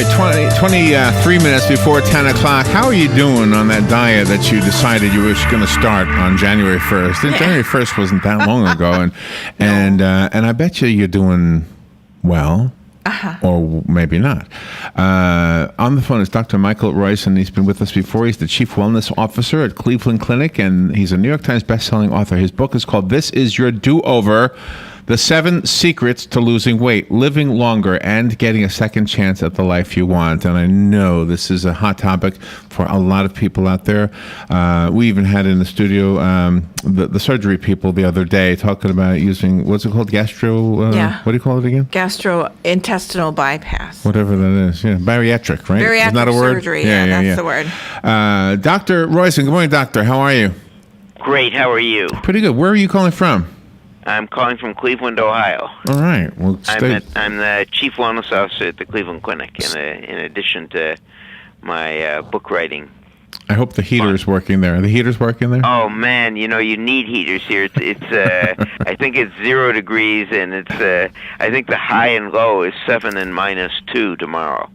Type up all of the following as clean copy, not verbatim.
right, 23 minutes before 10 o'clock. How are you doing on that diet that you decided you were going to start on January 1st? And January 1st wasn't that long ago, and I bet you're doing well. Or maybe not. On the phone is Dr. Michael Riozen. He's been with us before. He's the Chief Wellness Officer at Cleveland Clinic, and he's a New York Times bestselling author. His book is called This Is Your Do-Over, The 7 Secrets to Losing Weight, Living Longer, and Getting a Second Chance at the Life You Want. And I know this is a hot topic for a lot of people out there. We even had in the studio the surgery people the other day talking about using, what's it called, what do you call it again? Gastrointestinal bypass. Whatever that is. Yeah, bariatric, right? Bariatric Isn't that a word? surgery, that's the word. Dr. Riozen, good morning, doctor. How are you? Great, how are you? Pretty good. Where are you calling from? I'm calling from Cleveland, Ohio. All right. Well, I'm the Chief Wellness Officer at the Cleveland Clinic, in addition to my book writing. I hope the heater is working there. Are the heaters working there? Oh man, you need heaters here. It's I think it's 0 degrees, and it's I think the high and low is 7 and -2 tomorrow.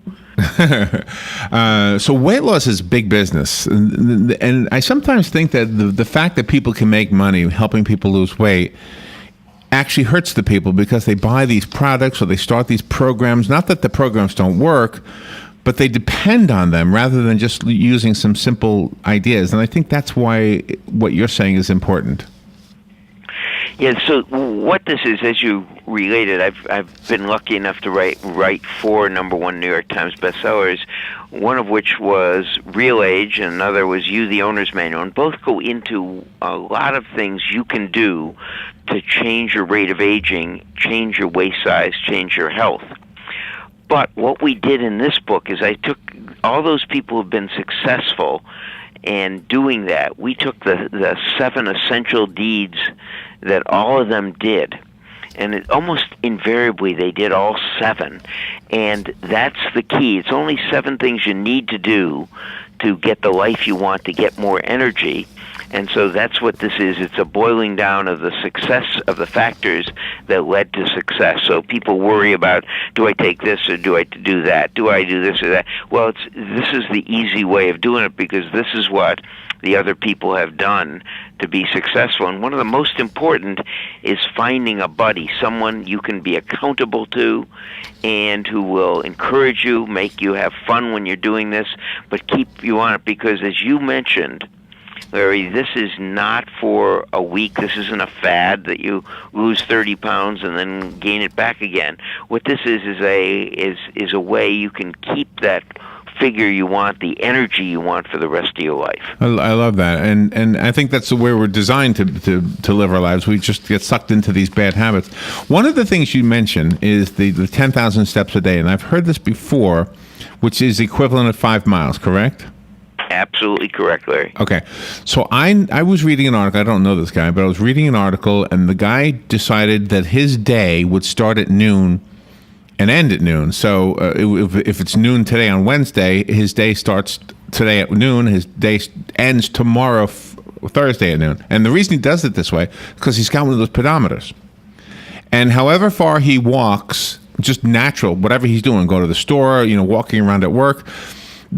So weight loss is big business, and I sometimes think that the fact that people can make money helping people lose weight actually hurts the people because they buy these products or they start these programs. Not that the programs don't work, but they depend on them rather than just using some simple ideas. And I think that's why what you're saying is important. Yeah, so what this is, as you related, I've been lucky enough to write 4 #1 New York Times bestsellers, one of which was Real Age and another was You, the Owner's Manual, and both go into a lot of things you can do to change your rate of aging, change your waist size, change your health. But what we did in this book is I took all those people who have been successful, and doing that, we took the 7 essential deeds that all of them did, and almost invariably they did all 7, and that's the key. It's only 7 things you need to do to get the life you want, to get more energy. And so that's what this is. It's a boiling down of the success of the factors that led to success. So people worry about, do I take this or do I do that? Do I do this or that? Well, this is the easy way of doing it because this is what the other people have done to be successful. And one of the most important is finding a buddy, someone you can be accountable to and who will encourage you, make you have fun when you're doing this, but keep you on it because, as you mentioned, Larry, this is not for a week. This isn't a fad that you lose 30 pounds and then gain it back again. What this is a way you can keep that figure you want, the energy you want for the rest of your life. I love that, and I think that's the way we're designed to live our lives. We just get sucked into these bad habits. One of the things you mentioned is the 10,000 steps a day, and I've heard this before, which is equivalent of 5 miles, correct? Absolutely correct, Larry. Okay. So I was reading an article. I don't know this guy, but I was reading an article, and the guy decided that his day would start at noon and end at noon. So if it's noon today on Wednesday, his day starts today at noon. His day ends tomorrow, Thursday at noon. And the reason he does it this way is because he's got one of those pedometers. And however far he walks, just natural, whatever he's doing, go to the store, walking around at work,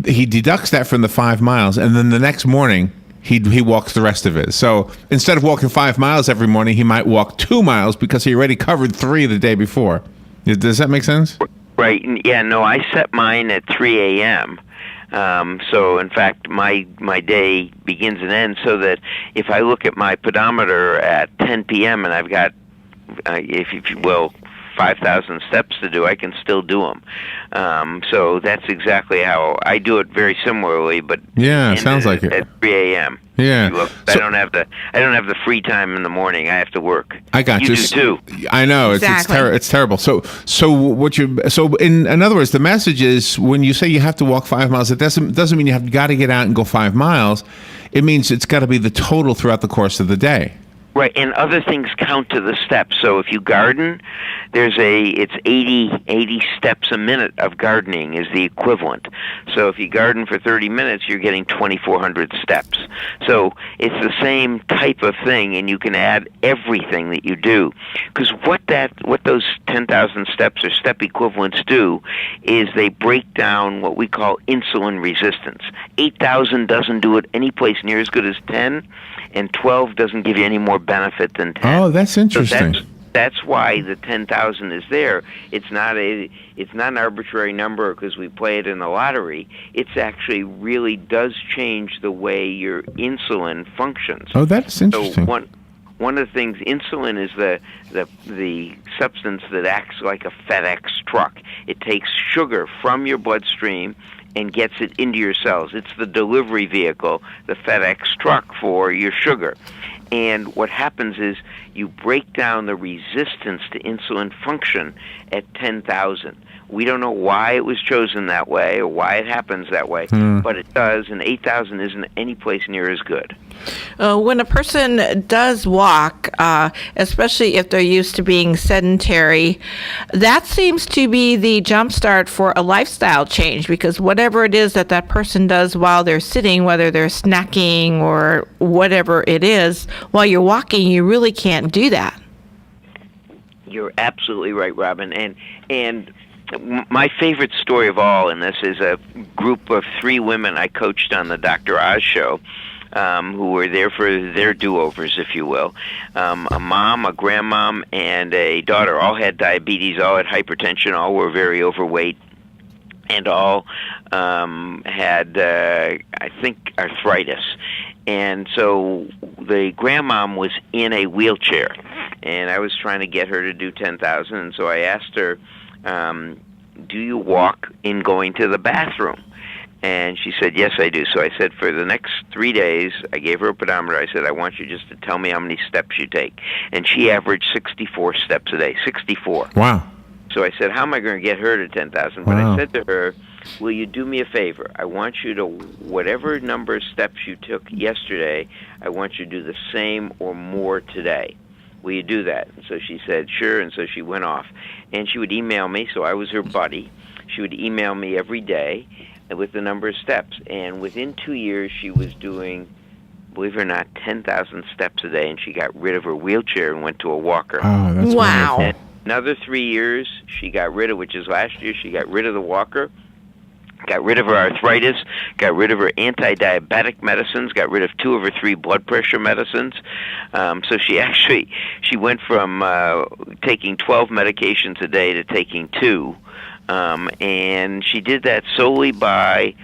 he deducts that from the 5 miles, and then the next morning he walks the rest of it. So instead of walking 5 miles every morning, he might walk 2 miles because he already covered 3 the day before. Does that make sense? Right. Yeah, no, I set mine at 3 a.m. So, in fact, my day begins and ends so that if I look at my pedometer at 10 p.m. and I've got, if you will, 5,000 steps to do, I can still do them. So that's exactly how I do it. Very similarly, but yeah, it sounds like it at 3 a.m. Yeah, I don't have the free time in the morning. I have to work. I got you. You do too. I know exactly. It's terrible. So in other words, the message is when you say you have to walk 5 miles, it doesn't mean you have got to get out and go 5 miles. It means it's got to be the total throughout the course of the day. Right, and other things count to the steps. So if you garden, it's 80 steps a minute of gardening is the equivalent. So if you garden for 30 minutes, you're getting 2,400 steps. So it's the same type of thing, and you can add everything that you do. Because what those 10,000 steps or step equivalents do is they break down what we call insulin resistance. 8,000 doesn't do it any place near as good as 10, and 12 doesn't give you any more benefit than 10. Oh, that's interesting. So that's why the 10,000 is there. It's not an arbitrary number because we play it in the lottery. It's actually really does change the way your insulin functions. Oh, that's interesting. So one of the things, insulin is the substance that acts like a FedEx truck. It takes sugar from your bloodstream and gets it into your cells. It's the delivery vehicle, the FedEx truck for your sugar. And what happens is you break down the resistance to insulin function at 10,000. We don't know why it was chosen that way or why it happens that way, but it does, and 8,000 isn't any place near as good. When a person does walk, especially if they're used to being sedentary, that seems to be the jumpstart for a lifestyle change, because whatever it is that person does while they're sitting, whether they're snacking or whatever it is, while you're walking, you really can't do that. You're absolutely right, Robin. And my favorite story of all in this is a group of 3 women I coached on the Dr. Oz show, who were there for their do-overs, if you will. A mom, a grandmom, and a daughter all had diabetes, all had hypertension, all were very overweight, and all had, I think, arthritis. And so the grandmom was in a wheelchair, and I was trying to get her to do 10,000, and so I asked her, do you walk in going to the bathroom? And she said, yes, I do. So I said, for the next 3 days, I gave her a pedometer. I said, I want you just to tell me how many steps you take. And she averaged 64 steps a day, 64. Wow. So I said, how am I going to get her to 10,000? But Wow. I said to her, will you do me a favor? I want you to, whatever number of steps you took yesterday, I want you to do the same or more today. Will you do that? And so she said, sure. And so she went off. And she would email me, so I was her buddy. She would email me every day with the number of steps. And within 2 years, she was doing, believe it or not, 10,000 steps a day. And she got rid of her wheelchair and went to a walker. Oh, that's Wow. wonderful. And another 3 years, she got rid of, which is last year, she got rid of the walker, got rid of her arthritis, got rid of her anti-diabetic medicines, got rid of 2 of her 3 blood pressure medicines. So she went from taking 12 medications a day to taking 2. And she did that solely by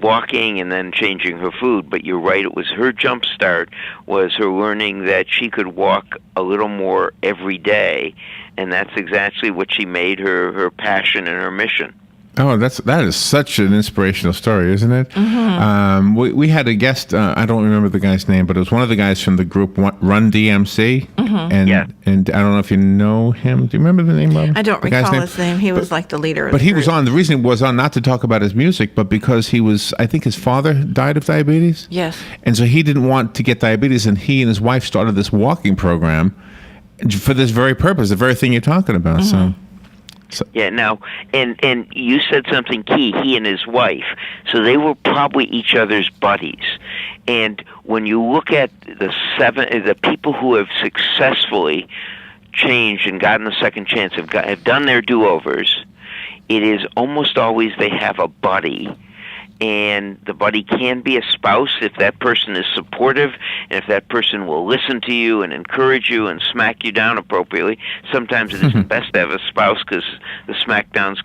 walking and then changing her food. But you're right, it was her jump start was her learning that she could walk a little more every day. And that's exactly what she made her passion and her mission. Oh, that is such an inspirational story, isn't it? Mm-hmm. We had a guest. I don't remember the guy's name, but it was one of the guys from the group Run DMC. Mm-hmm. And Yeah. and I don't know if you know him. Do you remember the name, Robin? I don't The guy's recall his name. He was like the leader of But the he was group. on. The reason he was on, not to talk about his music, but because he was. I think his father died of diabetes. Yes. And so he didn't want to get diabetes, and he and his wife started this walking program for this very purpose, the very thing you're talking about. Mm-hmm. Yeah, now, and you said something key, he and his wife. So they were probably each other's buddies. And when you look at the people who have successfully changed and gotten a second chance, have done their do-overs, it is almost always they have a buddy. And the buddy can be a spouse if that person is supportive and if that person will listen to you and encourage you and smack you down appropriately. Sometimes it isn't best to have a spouse because the smackdowns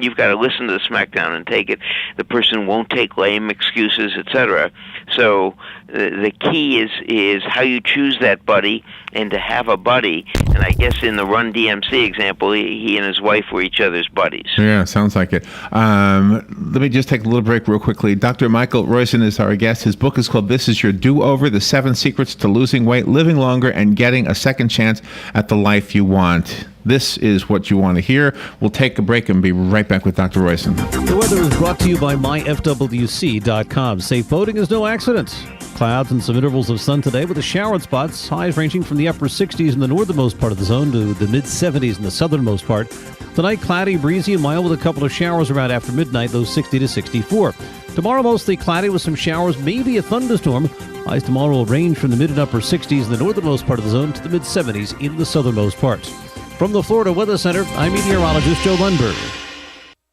you've got to listen to the smackdown and take it. The person won't take lame excuses, etc. So the key is how you choose that buddy and to have a buddy. And I guess in the Run DMC example, he and his wife were each other's buddies. Yeah, sounds like it. Let me just take a little break real quickly. Dr. Michael Riozen is our guest. His book is called This Is Your Do-Over, The 7 Secrets to Losing Weight, Living Longer, and Getting a Second Chance at the Life You Want. this is what you want to hear. We'll take a break and be right back with Dr. Riozen. The weather is brought to you by myfwc.com. Safe boating is no accident. Clouds and some intervals of sun today with the showered spots. Highs ranging from the upper 60s in the northernmost part of the zone to the mid-70s in the southernmost part. Tonight, cloudy, breezy, and mild with a couple of showers around after midnight, those 60 to 64. Tomorrow, mostly cloudy with some showers, maybe a thunderstorm. Highs tomorrow will range from the mid and upper 60s in the northernmost part of the zone to the mid-70s in the southernmost parts. From the Florida Weather Center, I'm meteorologist Joe Lundberg.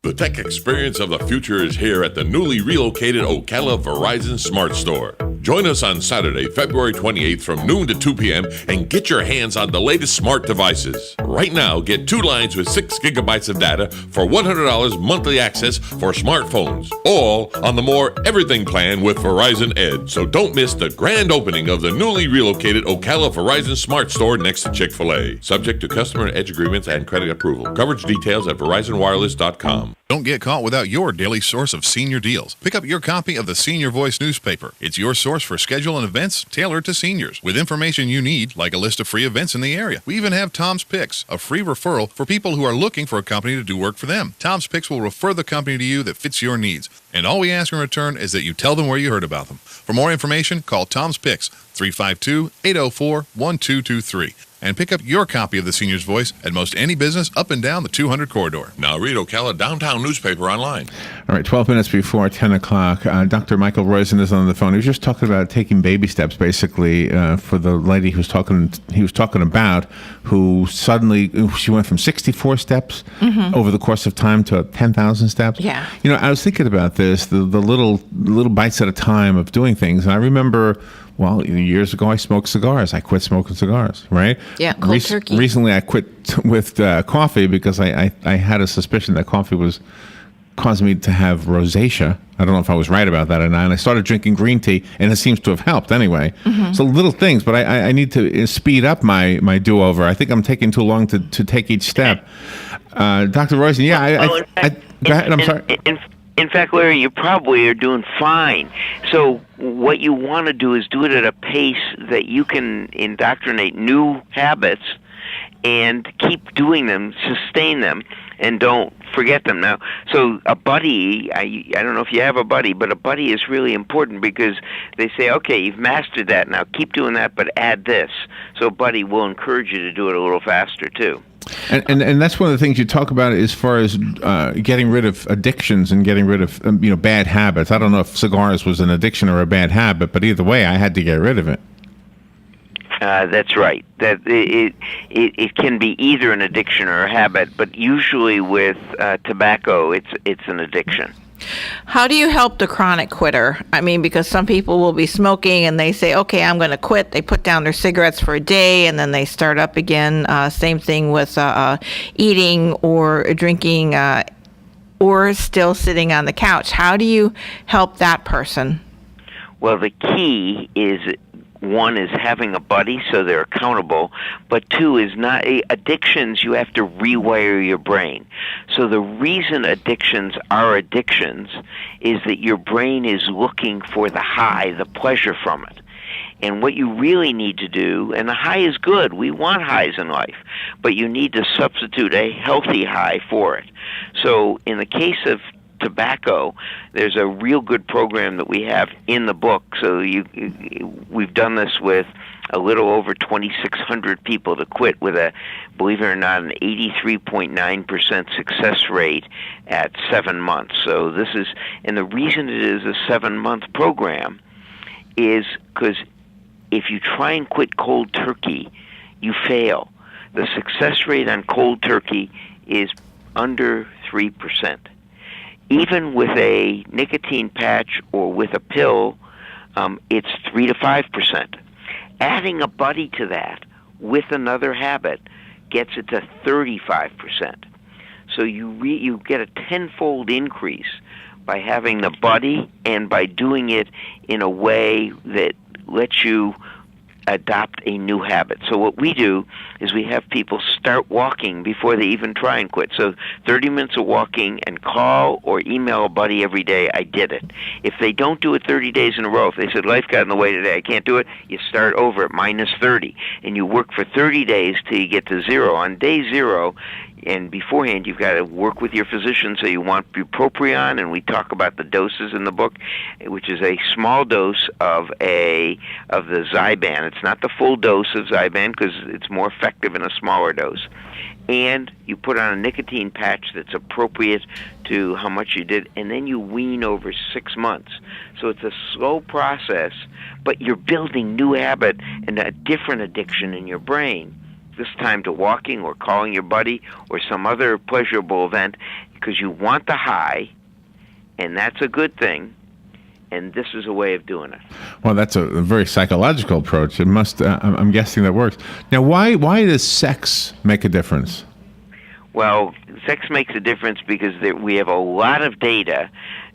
The tech experience of the future is here at the newly relocated Ocala Verizon Smart Store. Join us on Saturday, February 28th from noon to 2 p.m. and get your hands on the latest smart devices. Right now, get 2 lines with 6 gigabytes of data for $100 monthly access for smartphones. All on the more everything plan with Verizon Edge. So don't miss the grand opening of the newly relocated Ocala Verizon Smart Store next to Chick-fil-A. Subject to customer and Edge agreements and credit approval. Coverage details at VerizonWireless.com. Don't get caught without your daily source of senior deals. Pick up your copy of the Senior Voice newspaper. It's your source for schedule and events tailored to seniors, with information you need, like a list of free events in the area. We even have Tom's Picks, a free referral for people who are looking for a company to do work for them. Tom's Picks will refer the company to you that fits your needs. And all we ask in return is that you tell them where you heard about them. For more information, call Tom's Picks, 352-804-1223. And pick up your copy of the Senior's Voice at most any business up and down the 200 corridor. Now read Ocala Downtown newspaper online. All right, 12 minutes before 10 o'clock. Dr. Michael Riozen is on the phone. He was just talking about taking baby steps, basically, for the lady he was talking about, who suddenly, she went from 64 steps over the course of time to 10,000 steps. Yeah. You know, I was thinking about this, the little bites at a time of doing things. And I remember, well, years ago, I smoked cigars. I quit smoking cigars, right? Yeah, cold turkey. Recently, I quit with coffee because I had a suspicion that coffee was causing me to have rosacea. I don't know if I was right about that or not. And I started drinking green tea, and it seems to have helped anyway. So little things, but I need to speed up my do-over. I think I'm taking too long to take each step. Dr. Riozen, go ahead. I'm sorry. In fact, Larry, you probably are doing fine. So what you want to do is do it at a pace that you can indoctrinate new habits and keep doing them, sustain them, and don't forget them. Now, so a buddy, I don't know if you have a buddy, but a buddy is really important because they say, okay, you've mastered that, now keep doing that, but add this. So a buddy will encourage you to do it a little faster, too. And that's one of the things you talk about as far as getting rid of addictions and getting rid of bad habits. I don't know if cigars was an addiction or a bad habit, but either way, I had to get rid of it. That's right. That it can be either an addiction or a habit, but usually with tobacco, it's an addiction. How do you help the chronic quitter? I mean, because some people will be smoking and they say, okay, I'm going to quit. They put down their cigarettes for a day and then they start up again. Same thing with eating or drinking or still sitting on the couch. How do you help that person? Well, the key is, one is having a buddy so they're accountable, but two is not addictions. You have to rewire your brain. So the reason addictions are addictions is that your brain is looking for the high, the pleasure from it. And what you really need to do, and the high is good, we want highs in life, but you need to substitute a healthy high for it. So in the case of tobacco, there's a real good program that we have in the book. So we've done this with a little over 2,600 people to quit with a, believe it or not, an 83.9% success rate at 7 months. So this is, and the reason it is a 7-month program is because if you try and quit cold turkey, you fail. The success rate on cold turkey is under 3%. Even with a nicotine patch or with a pill, it's 3 to 5%. Adding a buddy to that with another habit gets it to 35%. So you get a tenfold increase by having the buddy and by doing it in a way that lets you adopt a new habit. So what we do is we have people start walking before they even try and quit. So 30 minutes of walking, and call or email a buddy every day, I did it. If they don't do it 30 days in a row, if they said, life got in the way today, I can't do it, you start over at minus 30. And you work for 30 days till you get to 0. On day 0, and beforehand, you've got to work with your physician. So you want bupropion, and we talk about the doses in the book, which is a small dose of the Zyban. It's not the full dose of Zyban because it's more effective in a smaller dose. And you put on a nicotine patch that's appropriate to how much you did, and then you wean over 6 months. So it's a slow process, but you're building new habit and a different addiction in your brain. This time to walking or calling your buddy or some other pleasurable event, because you want the high, and that's a good thing, and this is a way of doing it. Well, that's a very psychological approach. It must. I'm guessing that works. Now, why does sex make a difference? Well, sex makes a difference because we have a lot of data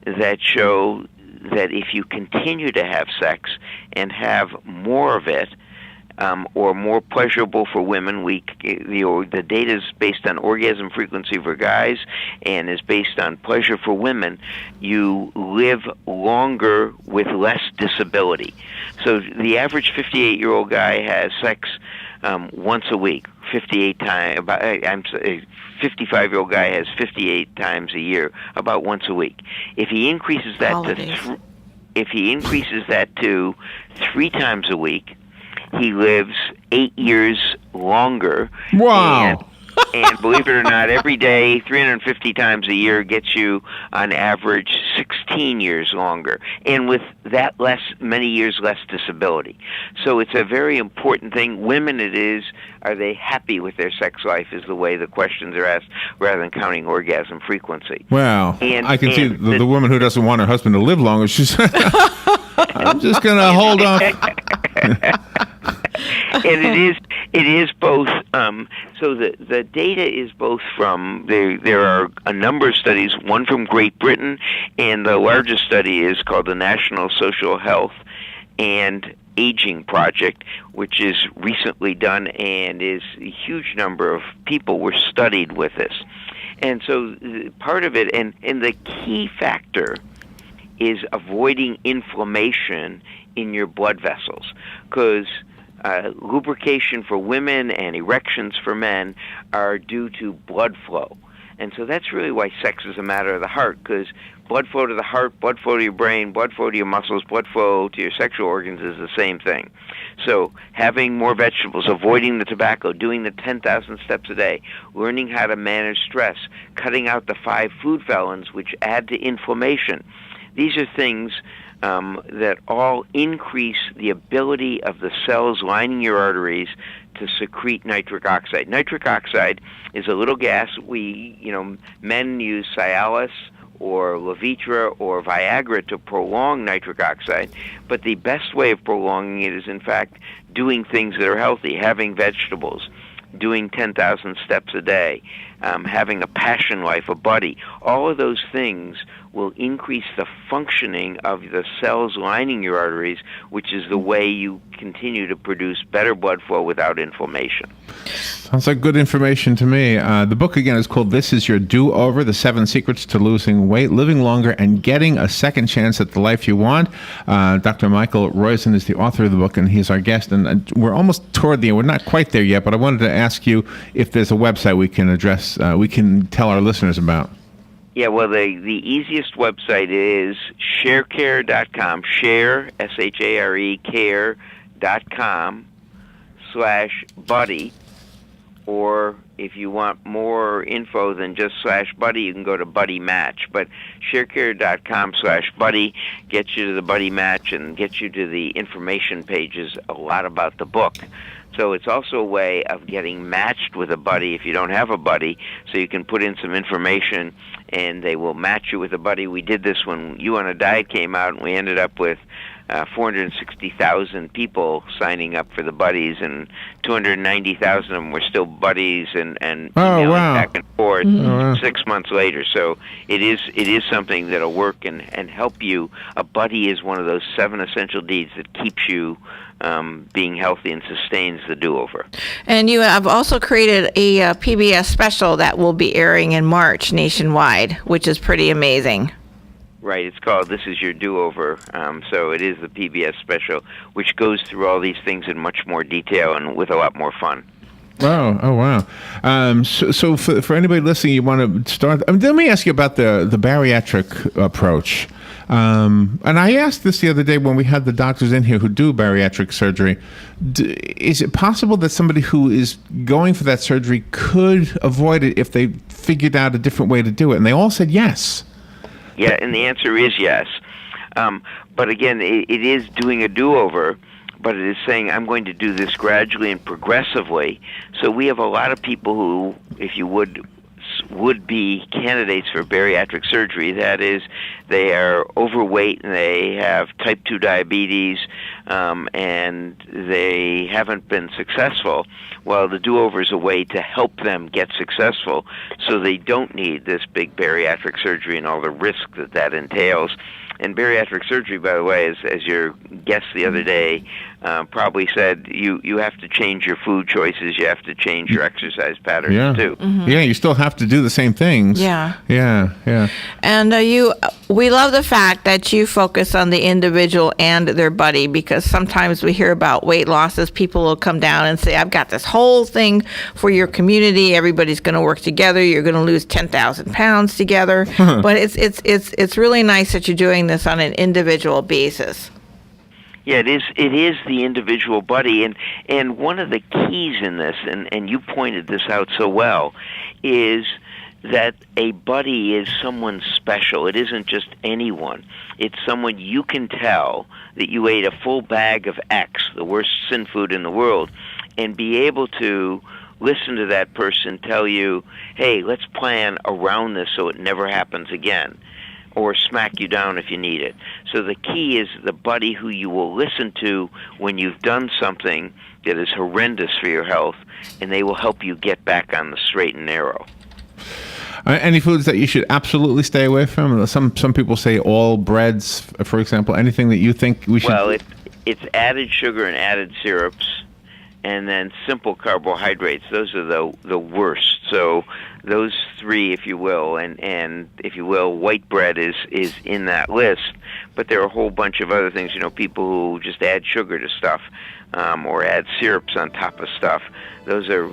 that show that if you continue to have sex and have more of it, or more pleasurable for women. The data is based on orgasm frequency for guys and is based on pleasure for women. You live longer with less disability. So the average 58-year-old guy has sex once a week. 55-year-old guy has 58 times a year, about once a week. If he increases that to 3 times a week, he lives 8 years longer. Wow. And believe it or not, every day, 350 times a year gets you, on average, 16 years longer. And with that many years less disability. So it's a very important thing. Women, are they happy with their sex life is the way the questions are asked, rather than counting orgasm frequency. Well, I can see the woman who doesn't want her husband to live longer. She's, I'm just going to hold off. And it is both. So the data is both from there are a number of studies. One from Great Britain, and the largest study is called the National Social Health and Aging Project, which is recently done, and is a huge number of people were studied with this. And so part of it, and the key factor is avoiding inflammation in your blood vessels, because lubrication for women and erections for men are due to blood flow. And so that's really why sex is a matter of the heart, because blood flow to the heart, blood flow to your brain, blood flow to your muscles, blood flow to your sexual organs is the same thing. So having more vegetables, avoiding the tobacco, doing the 10,000 steps a day, learning how to manage stress, cutting out the 5 food felons which add to inflammation. These are things that all increase the ability of the cells lining your arteries to secrete nitric oxide. Nitric oxide is a little gas. Men use Cialis or Levitra or Viagra to prolong nitric oxide, but the best way of prolonging it is, in fact, doing things that are healthy, having vegetables, doing 10,000 steps a day, having a passion life, a buddy. All of those things will increase the functioning of the cells lining your arteries, which is the way you continue to produce better blood flow without inflammation. Sounds like good information to me. The book, again, is called This Is Your Do-Over, The 7 Secrets to Losing Weight, Living Longer, and Getting a Second Chance at the Life You Want. Dr. Michael Riozen is the author of the book, and he's our guest. And we're almost toward the end. We're not quite there yet, but I wanted to ask you if there's a website we can address, we can tell our listeners about. Yeah, well, the easiest website is sharecare.com, share, S-H-A-R-E, care.com/buddy. Or if you want more info than just /buddy, you can go to Buddy Match. But sharecare.com/buddy gets you to the Buddy Match and gets you to the information pages, a lot about the book. So it's also a way of getting matched with a buddy if you don't have a buddy. So you can put in some information and they will match you with a buddy. We did this when You on a Diet came out, and we ended up with 460,000 people signing up for the buddies, and 290,000 of them were still buddies and emailing back and forth 6 months later. So it is something that'll work and help you. A buddy is one of those 7 essential deeds that keeps you being healthy and sustains the do-over. And you have also created a PBS special that will be airing in March nationwide, which is pretty amazing. Right, it's called This Is Your Do-Over. So it is the PBS special, which goes through all these things in much more detail and with a lot more fun. Wow! Oh, wow! So for anybody listening, you want to start. Let me ask you about the bariatric approach. And I asked this the other day when we had the doctors in here who do bariatric surgery. Is it possible that somebody who is going for that surgery could avoid it if they figured out a different way to do it? And they all said yes. Yeah, and the answer is yes. But again, it is doing a do-over, but it is saying I'm going to do this gradually and progressively. So we have a lot of people who, if you would be candidates for bariatric surgery. That is, they are overweight and they have type 2 diabetes, and they haven't been successful. Well, the do-over is a way to help them get successful so they don't need this big bariatric surgery and all the risk that entails. And bariatric surgery, by the way, as your guest the other day probably said, you have to change your food choices, you have to change your exercise patterns too. Mm-hmm. Yeah, you still have to do the same things. Yeah. And we love the fact that you focus on the individual and their buddy, because sometimes we hear about weight losses. People will come down and say, I've got this whole thing for your community. Everybody's going to work together. You're going to lose 10,000 pounds together. But it's really nice that you're doing this on an individual basis. Yeah, it is the individual buddy, and one of the keys in this, and you pointed this out so well, is that a buddy is someone special. It isn't just anyone. It's someone you can tell that you ate a full bag of X, the worst sin food in the world, and be able to listen to that person tell you, hey, let's plan around this so it never happens again, or smack you down if you need it. So the key is the buddy who you will listen to when you've done something that is horrendous for your health, and they will help you get back on the straight and narrow. Any foods that you should absolutely stay away from? Some people say all breads, for example. Anything that you think we should... Well, it's added sugar and added syrups, and then simple carbohydrates. Those are the worst. So those three, if you will, and if you will, white bread is in that list. But there are a whole bunch of other things. People who just add sugar to stuff, or add syrups on top of stuff. Those are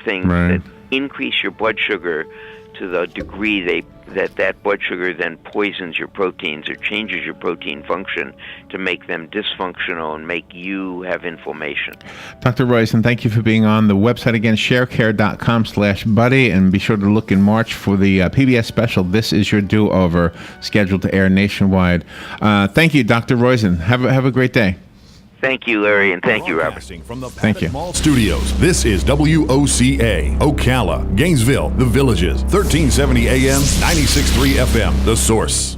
things that increase your blood sugar to the degree that blood sugar then poisons your proteins or changes your protein function to make them dysfunctional and make you have inflammation. Dr. Riozen, thank you for being on. The website again, sharecare.com/buddy, and be sure to look in March for the PBS special, This Is Your Do-Over, scheduled to air nationwide. Thank you, Dr. Riozen. Have a great day. Thank you, Larry, and thank you, Robert. From the Thank you. Mall Studios, this is WOCA, Ocala, Gainesville, The Villages, 1370 AM, 96.3 FM, The Source.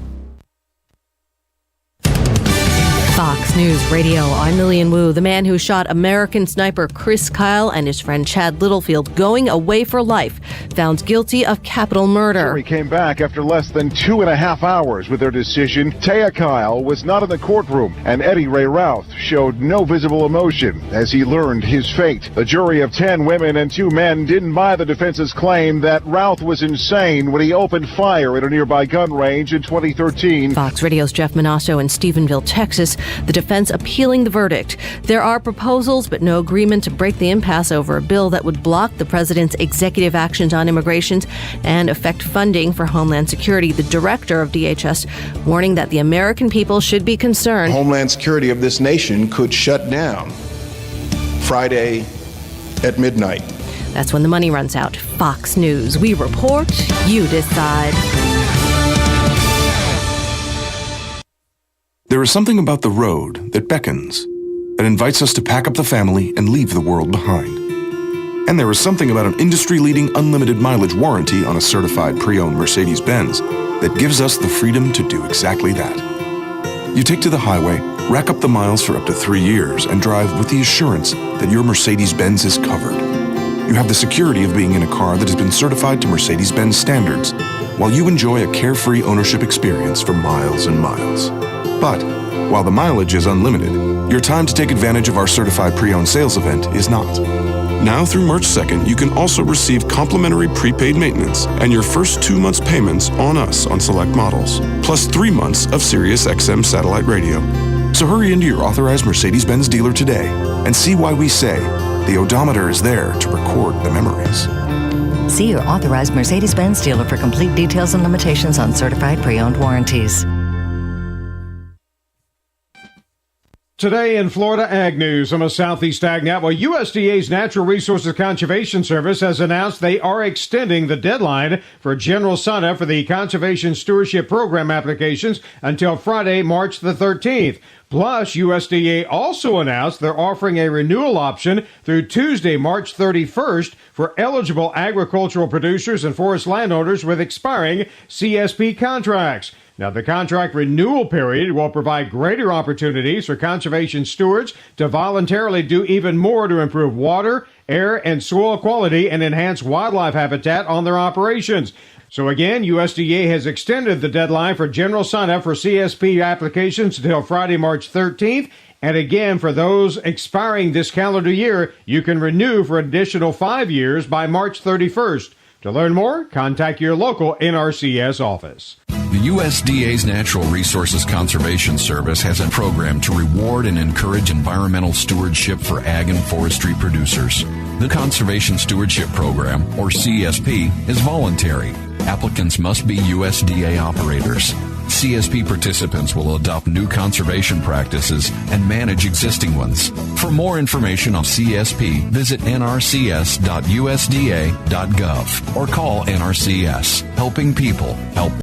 Fox News Radio, I'm Lillian Wu. The man who shot American sniper Chris Kyle and his friend Chad Littlefield going away for life, found guilty of capital murder. He came back after less than 2.5 hours with their decision. Taya Kyle was not in the courtroom, and Eddie Ray Routh showed no visible emotion as he learned his fate. A jury of 10 women and 2 men didn't buy the defense's claim that Routh was insane when he opened fire at a nearby gun range in 2013. Fox Radio's Jeff Manasso in Stephenville, Texas. The defense appealing the verdict. There are proposals, but no agreement to break the impasse over a bill that would block the president's executive actions on immigration and affect funding for Homeland Security. The director of DHS warning that the American people should be concerned. Homeland Security of this nation could shut down Friday at midnight. That's when the money runs out. Fox News. We report, you decide. There is something about the road that beckons, that invites us to pack up the family and leave the world behind. And there is something about an industry-leading unlimited mileage warranty on a certified pre-owned Mercedes-Benz that gives us the freedom to do exactly that. You take to the highway, Rack up the miles for up to 3 years and drive with the assurance that your Mercedes-Benz is covered. You have the security of being in a car that has been certified to Mercedes-Benz standards, while you enjoy a carefree ownership experience for miles and miles. But while the mileage is unlimited, your time to take advantage of our certified pre-owned sales event is not. Now through March 2nd, you can also receive complimentary prepaid maintenance and your first 2 months payments on us on select models, plus 3 months of Sirius XM satellite radio. So hurry into your authorized Mercedes-Benz dealer today and see why we say the odometer is there to record the memories. See your authorized Mercedes-Benz dealer for complete details and limitations on certified pre-owned warranties. Today in Florida Ag News, I'm a Southeast Ag Net. Well, USDA's Natural Resources Conservation Service has announced they are extending the deadline for general sign-up for the Conservation Stewardship Program applications until Friday, March the 13th. Plus, USDA also announced they're offering a renewal option through Tuesday, March 31st for eligible agricultural producers and forest landowners with expiring CSP contracts. Now, the contract renewal period will provide greater opportunities for conservation stewards to voluntarily do even more to improve water, air, and soil quality and enhance wildlife habitat on their operations. So again, USDA has extended the deadline for general sign-up for CSP applications until Friday, March 13th. And again, for those expiring this calendar year, you can renew for an additional 5 years by March 31st. To learn more, contact your local NRCS office. The USDA's Natural Resources Conservation Service has a program to reward and encourage environmental stewardship for ag and forestry producers. The Conservation Stewardship Program, or CSP, is voluntary. Applicants must be USDA operators. CSP participants will adopt new conservation practices and manage existing ones. For more information on CSP, visit nrcs.usda.gov or call NRCS. Helping people help